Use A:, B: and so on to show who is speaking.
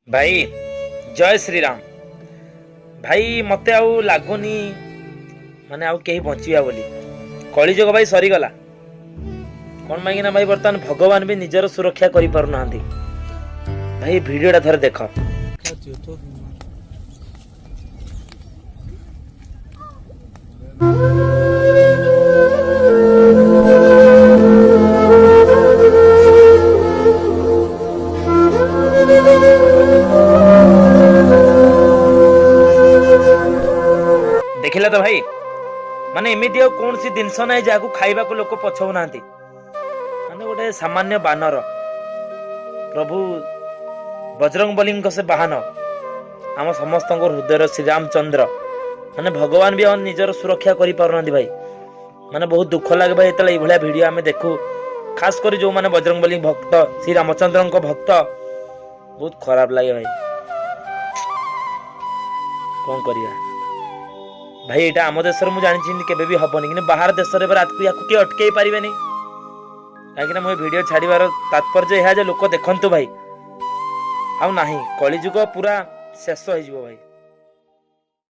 A: भाई जय श्री राम। भाई मते आउ लागुनी माने आउ केही बचिया बोली कलिजुग भाई सरीगला कौन माइना भाई बर्तमान भगवान भी निजर सुरक्षा करि पारु नांदी। भाई वीडियोटा थरे देख। देखिला तो भाई माने एमिति कौन सी जिनस ना जहाँ खाइबा को लोक पछौ नांती माने गोटे सामान्य बानर प्रभु बजरंग बली से बाहन आम समस्त हृदय श्री रामचंद्र माने भगवान भी निजर सुरक्षा करि पारु नांती भाई। माने बहुत दुख लगे भाई एतले इभलिया वीडियो आमे देखू खास कर जो माने बजरंग बली भक्त श्री रामचंद्र भक्त बहुत खराब लगे भाई। कौन करिया भाई एटा आम देश मुझे जानी केबे भी हबनी कि बाहर देश में रात को या किए अटकई पारे नहीं कहीं मो वीडियो छाड़बार तात्पर्य यह लोक देखंतु भाई आउ नाही कलिजुग पूरा शेष हो भाई।